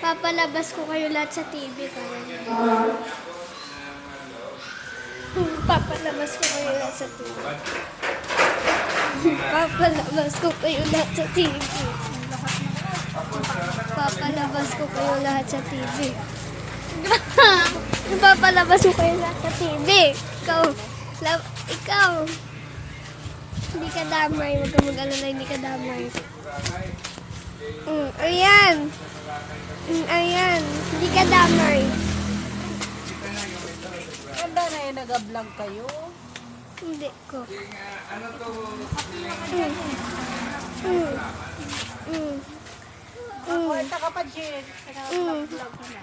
Papalabas ko kayo lahat sa TV. Papalabas ko kayo lahat sa TV. Papalabas ko kayo lahat sa TV. Papalabas ko kayo lahat sa TV. Papalabas ko kayo lahat sa TV. Ikaw. Hindi ka damay. Huwag ka mag-alala, hindi ka damay. Ayan. Ayan. Hindi ka damay. Ganda na yung nag-vlog kayo. Hindi ko. Kwarta ka pa, Jen. Nag-vlog ka na.